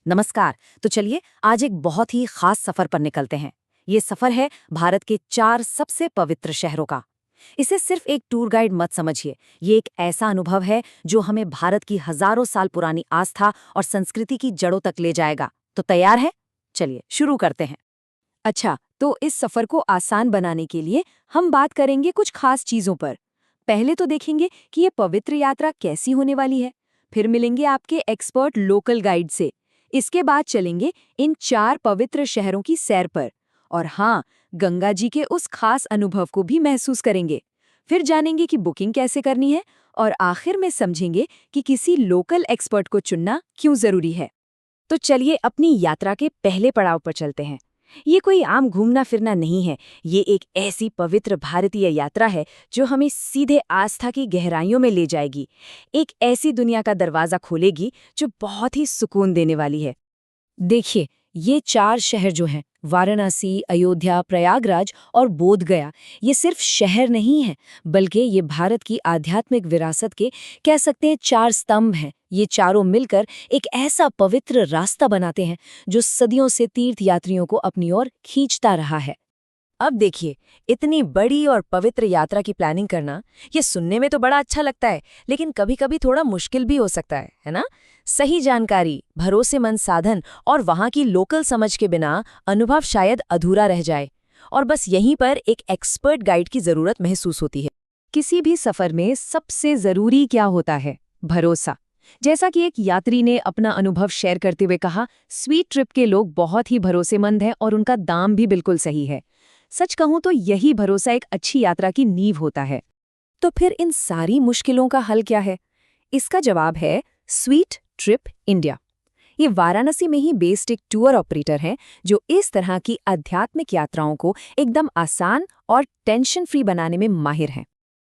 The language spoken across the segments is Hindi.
नमस्कार। तो चलिए आज एक बहुत ही खास सफर पर निकलते हैं। ये सफर है भारत के 4 सबसे पवित्र शहरों का। इसे सिर्फ एक टूर गाइड मत समझिए, ये एक ऐसा अनुभव है जो हमें भारत की हजारों साल पुरानी आस्था और संस्कृति की जड़ों तक ले जाएगा। तो तैयार है? चलिए शुरू करते हैं। अच्छा, तो इस सफर को आसान बनाने के लिए हम बात करेंगे कुछ खास चीजों पर। पहले तो देखेंगे कि ये पवित्र यात्रा कैसी होने वाली है। फिर मिलेंगे आपके एक्सपर्ट लोकल गाइड से। इसके बाद चलेंगे इन 4 पवित्र शहरों की सैर पर। और हाँ, गंगा जी के उस खास अनुभव को भी महसूस करेंगे। फिर जानेंगे कि बुकिंग कैसे करनी है और आखिर में समझेंगे कि किसी लोकल एक्सपर्ट को चुनना क्यों जरूरी है। तो चलिए अपनी यात्रा के पहले पड़ाव पर चलते हैं। ये कोई आम घूमना फिरना नहीं है, ये एक ऐसी पवित्र भारतीय यात्रा है जो हमें सीधे आस्था की गहराइयों में ले जाएगी। एक ऐसी दुनिया का दरवाजा खोलेगी जो बहुत ही सुकून देने वाली है। देखिए, ये 4 शहर जो हैं, वाराणसी, अयोध्या, प्रयागराज और बोध गया, ये सिर्फ शहर नहीं है, बल्कि ये भारत की आध्यात्मिक विरासत के कह सकते हैं 4 स्तंभ हैं। ये चारों मिलकर एक ऐसा पवित्र रास्ता बनाते हैं जो सदियों से तीर्थ यात्रियों को अपनी ओर खींचता रहा है। अब देखिए, इतनी बड़ी और पवित्र यात्रा की प्लानिंग करना, ये सुनने में तो बड़ा अच्छा लगता है, लेकिन कभी-कभी थोड़ा मुश्किल भी हो सकता है ना? सही जानकारी, भरोसेमंद साधन और वहाँ की लोकल समझ के बिना अनुभव शायद अधूरा रह जाए। और बस यहीं पर एक एक्सपर्ट गाइड की जरूरत महसूस होती है। किसी भी सफर में सबसे जरूरी क्या होता है? भरोसा। जैसा कि एक यात्री ने अपना अनुभव शेयर करते हुए कहा, स्वीट ट्रिप के लोग बहुत ही भरोसेमंद हैं और उनका दाम भी बिल्कुल सही है। सच कहूं तो यही भरोसा एक अच्छी यात्रा की नींव होता है। तो फिर इन सारी मुश्किलों का हल क्या है? इसका जवाब है स्वीट ट्रिप इंडिया। ये वाराणसी में ही बेस्ड एक टूर ऑपरेटर हैं जो इस तरह की आध्यात्मिक यात्राओं को एकदम आसान और टेंशन फ्री बनाने में माहिर हैं।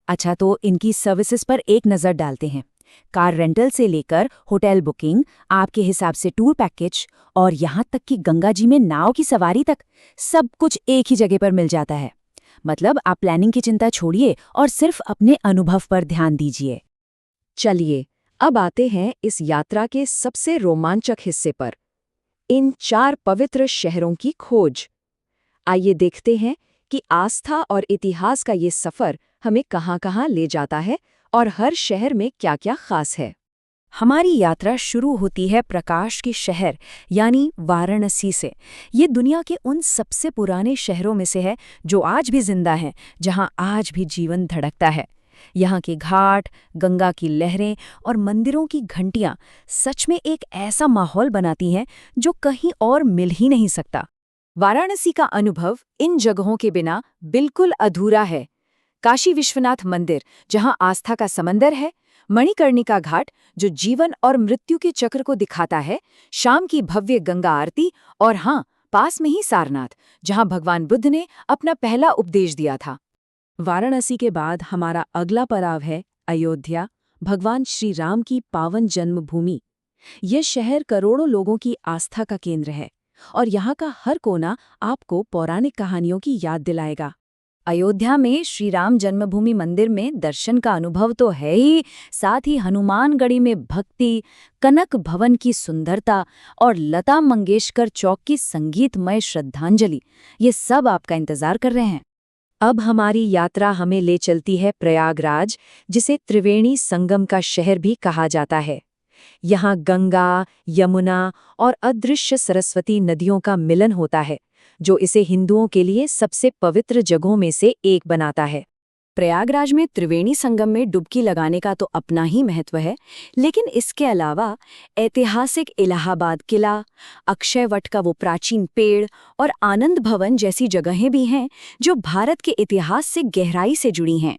अच्छा, तो इनकी सर्विसेज पर एक नज़र डालते हैं। कार रेंटल से लेकर होटल बुकिंग, आपके हिसाब से टूर पैकेज और यहाँ तक कि गंगा जी में नाव की सवारी तक, सब कुछ एक ही जगह पर मिल जाता है। मतलब आप प्लानिंग की चिंता छोड़िए और सिर्फ अपने अनुभव पर ध्यान दीजिए। चलिए, अब आते हैं इस यात्रा के सबसे रोमांचक हिस्से पर, इन 4 पवित्र शहरों की खोज। आइए देखते हैं कि आस्था और इतिहास का ये सफर हमें कहाँ-कहाँ ले जाता है और हर शहर में क्या-क्या खास है। हमारी यात्रा शुरू होती है प्रकाश के शहर यानी वाराणसी से। ये दुनिया के उन सबसे पुराने शहरों में से है जो आज भी जिंदा हैं, जहां आज भी जीवन धड़कता है। यहाँ के घाट, गंगा की लहरें और मंदिरों की घंटियां सच में एक ऐसा माहौल बनाती हैं जो कहीं और मिल ही नहीं सकता। वाराणसी का अनुभव इन जगहों के बिना बिल्कुल अधूरा है। काशी विश्वनाथ मंदिर, जहां आस्था का समंदर है, मणिकर्णिका घाट जो जीवन और मृत्यु के चक्र को दिखाता है, शाम की भव्य गंगा आरती और हाँ, पास में ही सारनाथ, जहां भगवान बुद्ध ने अपना पहला उपदेश दिया था। वाराणसी के बाद हमारा अगला पड़ाव है अयोध्या, भगवान श्री राम की पावन जन्मभूमि। यह शहर करोड़ों लोगों की आस्था का केंद्र है और यहाँ का हर कोना आपको पौराणिक कहानियों की याद दिलाएगा। अयोध्या में श्री राम जन्मभूमि मंदिर में दर्शन का अनुभव तो है ही, साथ ही हनुमानगढ़ी में भक्ति, कनक भवन की सुंदरता और लता मंगेशकर चौक की संगीतमय श्रद्धांजलि, ये सब आपका इंतजार कर रहे हैं। अब हमारी यात्रा हमें ले चलती है प्रयागराज, जिसे त्रिवेणी संगम का शहर भी कहा जाता है। यहाँ गंगा, यमुना और अदृश्य सरस्वती नदियों का मिलन होता है, जो इसे हिंदुओं के लिए सबसे पवित्र जगहों में से एक बनाता है। प्रयागराज में त्रिवेणी संगम में डुबकी लगाने का तो अपना ही महत्व है, लेकिन इसके अलावा ऐतिहासिक इलाहाबाद किला, अक्षयवट का वो प्राचीन पेड़ और आनंद भवन जैसी जगहें भी हैं जो भारत के इतिहास से गहराई से जुड़ी हैं।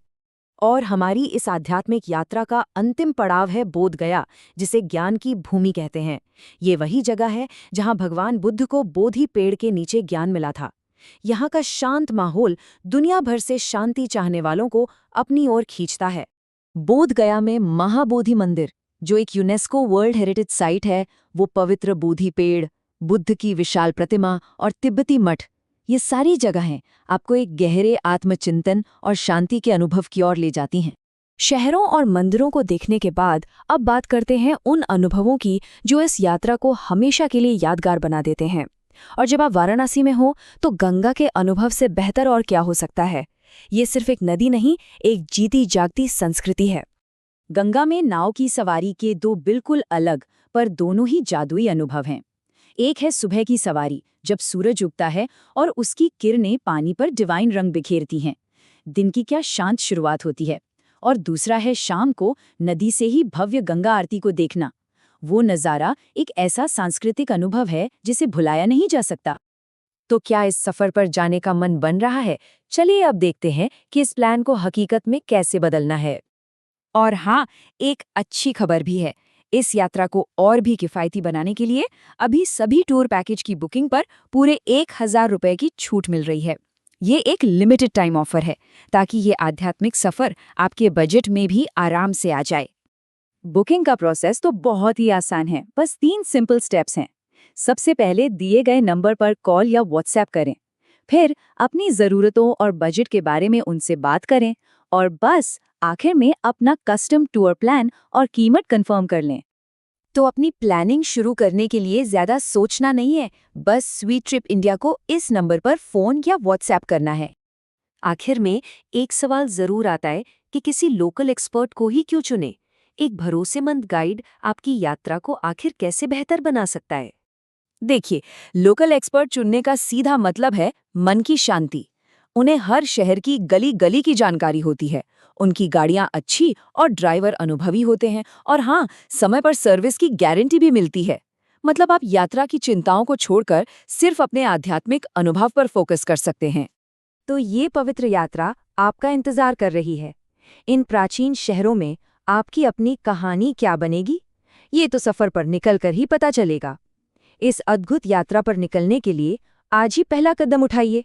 और हमारी इस आध्यात्मिक यात्रा का अंतिम पड़ाव है बोध गया, जिसे ज्ञान की भूमि कहते हैं। ये वही जगह है जहां भगवान बुद्ध को बोधि पेड़ के नीचे ज्ञान मिला था। यहाँ का शांत माहौल दुनिया भर से शांति चाहने वालों को अपनी ओर खींचता है। बोध गया में महाबोधि मंदिर, जो एक यूनेस्को वर्ल्ड हेरिटेज साइट है, वो पवित्र बोधि पेड़, बुद्ध की विशाल प्रतिमा और तिब्बती मठ, ये सारी जगहें आपको एक गहरे आत्मचिंतन और शांति के अनुभव की ओर ले जाती हैं। शहरों और मंदिरों को देखने के बाद अब बात करते हैं उन अनुभवों की जो इस यात्रा को हमेशा के लिए यादगार बना देते हैं। और जब आप वाराणसी में हो तो गंगा के अनुभव से बेहतर और क्या हो सकता है। ये सिर्फ एक नदी नहीं, एक जीती जागती संस्कृति है। गंगा में नाव की सवारी के दो बिल्कुल अलग पर दोनों ही जादुई अनुभव हैं। एक है सुबह की सवारी, जब सूरज उगता है और उसकी किरणें पानी पर डिवाइन रंग बिखेरती हैं। दिन की क्या शांत शुरुआत होती है। और दूसरा है शाम को नदी से ही भव्य गंगा आरती को देखना। वो नज़ारा एक ऐसा सांस्कृतिक अनुभव है जिसे भुलाया नहीं जा सकता। तो क्या इस सफर पर जाने का मन बन रहा है? चलिए अब देखते हैं कि इस प्लान को हकीकत में कैसे बदलना है। और हाँ, एक अच्छी खबर भी है। इस यात्रा को और भी किफ़ायती बनाने के लिए अभी सभी टूर पैकेज की बुकिंग पर पूरे 1000 रुपये की छूट मिल रही है। ये एक लिमिटेड टाइम ऑफर है ताकि ये आध्यात्मिक सफ़र आपके बजट में भी आराम से आ जाए। बुकिंग का प्रोसेस तो बहुत ही आसान है, बस 3 सिंपल स्टेप्स हैं। सबसे पहले दिए गए नंबर पर कॉल या व्हाट्सएप करें, फिर अपनी ज़रूरतों और बजट के बारे में उनसे बात करें और बस आखिर में अपना कस्टम टूर प्लान और कीमत कंफर्म कर लें। तो अपनी प्लानिंग शुरू करने के लिए ज़्यादा सोचना नहीं है, बस स्वीट ट्रिप इंडिया को इस नंबर पर फ़ोन या व्हाट्सएप करना है। आखिर में एक सवाल ज़रूर आता है कि किसी लोकल एक्सपर्ट को ही क्यों चुने? एक भरोसेमंद गाइड आपकी यात्रा को आखिर कैसे बेहतर बना सकता है? देखिए, लोकल एक्सपर्ट चुनने का सीधा मतलब है मन की शांति। उन्हें हर शहर की गली गली की जानकारी होती है, उनकी गाड़ियां अच्छी और ड्राइवर अनुभवी होते हैं, और हाँ, समय पर सर्विस की गारंटी भी मिलती है। मतलब आप यात्रा की चिंताओं को छोड़कर सिर्फ अपने आध्यात्मिक अनुभव पर फोकस कर सकते हैं। तो ये पवित्र यात्रा आपका इंतजार कर रही है। इन प्राचीन शहरों में आपकी अपनी कहानी क्या बनेगी, ये तो सफर पर निकलकर ही पता चलेगा। इस अद्भुत यात्रा पर निकलने के लिए आज ही पहला कदम उठाइए।